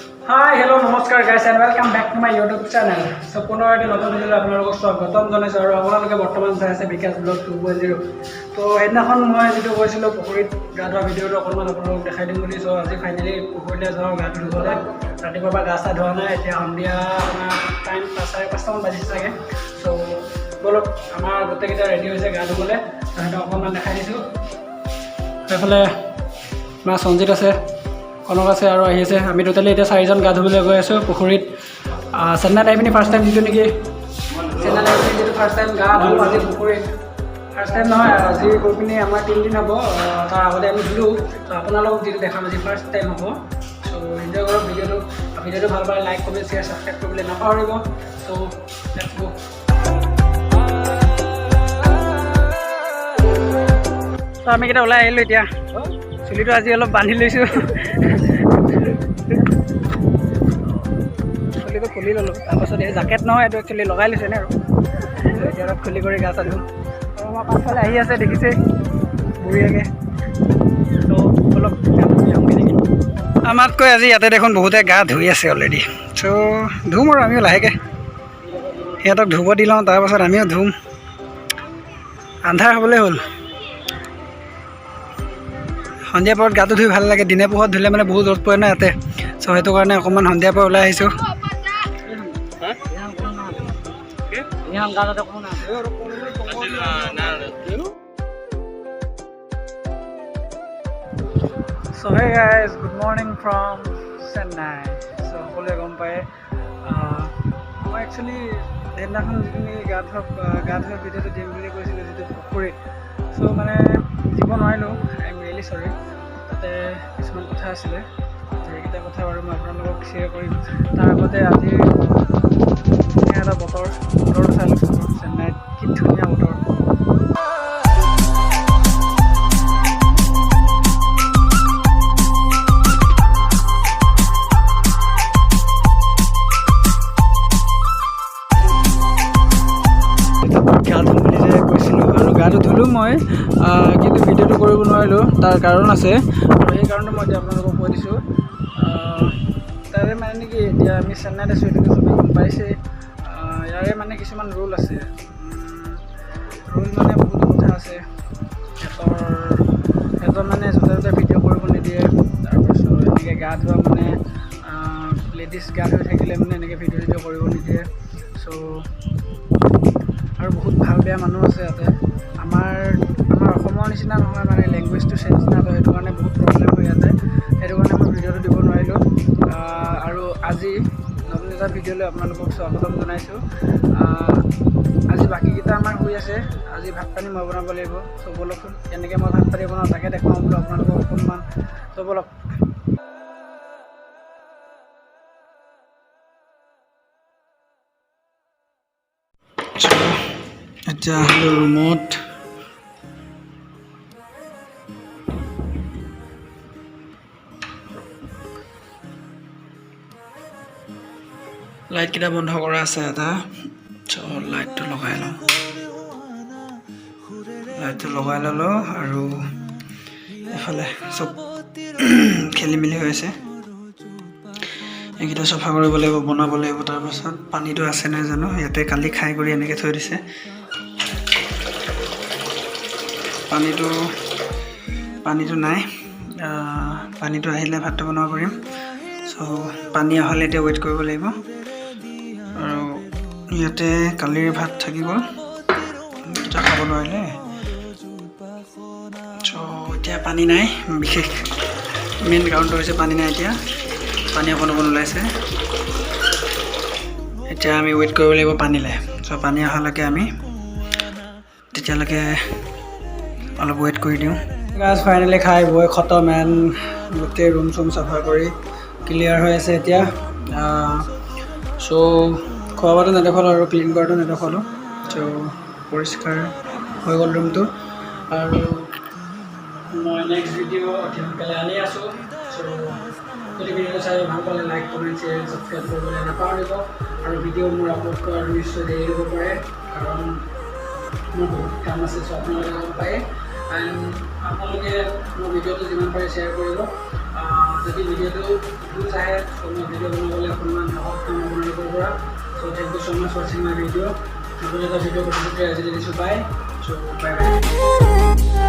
Hi, hello, namaskar guys and welcome back to my YouTube channel. So, পুনৰ এটা নতুন video' আপোনালোকক স্বাগতম জনাইছো আৰু আপোনালোকে বৰ্তমান চাই আছে বিকাশ ব্লগ 2.0। তো সেইদিনাখন মই যেটো কৈছিলোঁ পুখুৰীত গা ধোৱা ভিডিঅ'টো অকণমান আপোনালোকক দেখাই দিম বুলি। চ' আজি ফাইনেলি পুখুৰীলৈ যাওঁ গা ধুবলৈ। ৰাতিপুৱাৰ পৰা গা চা ধোৱা নাই, এতিয়া সন্ধিয়া আপোনাৰ টাইম 5:30মান বাজিছে চাগে। চ' বলক আমাৰ গোটেইকেইটা ৰেডি হৈছে গা ধুবলৈ, তাহাঁতক অকণমান দেখাই দিছোঁ। সেইফালে আমাৰ সঞ্জিত আছে, কনক আছে আৰু আহি আছে। আমি টোটেলি এতিয়া 4জন গা ধুবলৈ গৈ আছোঁ পুখুৰীত। চেন্নাইত আহি পিনি ফাৰ্ষ্ট টাইম যিটো নেকি চেন্নাইত আহি পিনি যিটো ফাৰ্ষ্ট টাইম গা ধুলোঁ আজি পুখুৰীত। ফাৰ্ষ্ট টাইম নহয়, আজি গৈ পিনি আমাৰ 3 দিন হ'ব। তাৰ আগতে আমি ধুলোঁ। ত' আপোনালোকক যিটো দেখাম আজি ফাৰ্ষ্ট টাইম হ'ব। চ' এনজয় কৰক ভিডিঅ'টো ভাল পালে লাইক কমেণ্ট শ্বেয়াৰ ছাবস্ক্ৰাইব কৰিবলৈ নাপাহৰিব। চ' লেটছ গো। ত' আমি কেইটা ওলাই আহিলোঁ এতিয়া। চুলিটো আজি অলপ বান্ধি লৈছোঁ, চুলিটো খুলি ল'লোঁ। তাৰপাছত এই জেকেট নহয়, এইটো একচুৱেলি লগাই লৈছে নে আৰু এতিয়া অলপ খুলি কৰি গা চা ধুম। আৰু আমাৰ পাছফালে আহি আছে দেখিছে বঢ়িয়াকৈ। ত' অলপ গা ধুই আহোঁগৈ নেকি। আমাতকৈ আজি ইয়াতে দেখোন বহুতে গা ধুই আছে অলৰেডি। চ' ধুম আৰু আমিও লাহেকৈ সিহঁতক ধুব দি লওঁ, তাৰপাছত আমিও ধুম। আন্ধাৰ হ'বলৈ হ'ল। সন্ধিয়া পৰত গাটো ধুই ভাল লাগে, দিনে পোহৰত ধুলে মানে বহুত ৰ'দ পৰে ন ইয়াতে। চ' সেইটো কাৰণে অকণমান সন্ধিয়াৰ পৰা ওলাই আহিছোঁ। So' hey guys, good morning from Chennai. So' সকলোৱে গম পায় মই একচুৱেলি সেইদিনাখন যিখিনি গা ধোৱা ভিডিঅ'টো দিম বুলি কৈছিলোঁ যিটো পুখুৰীত। চ' মানে দিব নোৱাৰিলোঁ, আই এম ৰিয়েলি চৰি। তাতে কিছুমান কথা আছিলে, সেইকেইটা কথা বাৰু মই আপোনালোকক শ্বেয়াৰ কৰিম। তাৰ আগতে আজি ধুনীয়া এটা বতৰটো চাই লৈছোঁ। চেন্নাইত কি ধুনীয়া বতৰ। গা ধুম বুলি যে কৈছিলোঁ আৰু গাটো ধুলোঁ মই, কিন্তু ভিডিঅ'টো কৰিব নোৱাৰিলোঁ। তাৰ কাৰণ আছে আৰু সেই কাৰণটো মই এতিয়া আপোনালোকক কৈ দিছোঁ। তাৰে মানে নেকি এতিয়া আমি চেন্নাইত আছোঁ, এইটোতো চবেই গম পাইছেই। ইয়াৰে মানে কিছুমান ৰুল আছে। ৰুল মানে বহুত কথা আছে। সিহঁতৰ মানে য'তে ত'তে ভিডিঅ' কৰিব নিদিয়ে। তাৰপিছত এনেকৈ গা ধোৱা মানে লেডিজ গা ধুই থাকিলে মানে এনেকৈ ভিডিঅ' কৰিব নিদিয়ে। চ' আৰু বহুত ভাল বেয়া মানুহ আছে ইয়াতে। আমাৰ অসমৰ নিচিনা নহয়, মানে লেংগুৱেজটো চেঞ্জ নাই, তো সেইটো কাৰণে বহুত প্ৰব্লেম হয় ইয়াতে। সেইটো কাৰণে মই ভিডিঅ'টো দিব নোৱাৰিলোঁ। আৰু আজি নতুন এটা ভিডিঅ' লৈ আপোনালোকক স্বাগতম জনাইছোঁ। আজি বাকীকেইটা আমাৰ শুই আছে। আজি ভাত পানী মই বনাব লাগিব। চ' ব'লকচোন কেনেকৈ মই ভাত পানী বনাওঁ তাকে দেখুৱাওঁ বোলো আপোনালোকক অকণমান। চ' ব'লক। এতিয়া আহিলোঁ ৰুমত। লাইটকেইটা বন্ধ কৰা আছে এটা। চ' লাইটটো লগাই লওঁ। লাইটটো লগাই ল'লোঁ আৰু এফালে চব খেলি মেলি হৈ আছে। এইকেইটা চফা কৰিব লাগিব, বনাব লাগিব। তাৰপাছত পানীটো আছে নাই জানো, ইয়াতে কালি খাই কৰি এনেকৈ থৈ দিছে। পানীটো নাই। পানীটো আহিলে ভাতটো বনাব পাৰিম। চ' পানী অহালে এতিয়া ৱেইট কৰিব লাগিব। আৰু ইয়াতে কালিৰ ভাত থাকিব, এতিয়া খাব নোৱাৰিলে। চ' এতিয়া পানী নাই। বিশেষ মেইন কাৰণটো হৈছে পানী নাই এতিয়া। পানী অকণ ওলাইছে। এতিয়া আমি ৱেইট কৰিব লাগিব পানীলৈ। চ' পানী অহালৈকে আমি তেতিয়ালৈকে অলপ ৱেইট কৰি দিওঁ। গাছ ফাইনেলি খাই বৈ খতম। গোটেই ৰুম চুম চাফা কৰি ক্লিয়াৰ হৈ আছে এতিয়া। চ' খোৱা বোৱাটো নেদেখালোঁ আৰু ক্লিন কৰাটো নেদেখালোঁ। চ' পৰিষ্কাৰ হৈ গ'ল ৰুমটো। আৰু মই নেক্সট ভিডিঅ' অতি সোনকালে আনি আছোঁ। চ' যদি ভিডিঅ'টো চাই ভাল পালে লাইক কমেণ্ট শ্বেয়াৰ ছাবস্ক্ৰাইব কৰিবলৈ নাপাহৰিব। আৰু ভিডিঅ' মোৰ আপলোড কৰাৰ নিশ্চয় দেৰি হ'ব পাৰে, কাৰণ মোৰ বহুত কাম আছে। চ' আপোনালোকে গম পায়। এণ্ড আপোনালোকে মোৰ ভিডিঅ'টো যিমান পাৰে শ্বেয়াৰ কৰিব। যদি ভিডিঅ'টো ভিউজ আহে চ' মই ভিডিঅ' বনাবলৈ অকণমান সাহস পাম আপোনালোকৰ পৰা চ' থেংক ইউ ছ' মাছ ৱাচিং মাই ভিডিঅ' নতুন এটা ভিডিঅ' গতিকে আজিলৈ দিছোঁ বাই চ' বাই বাই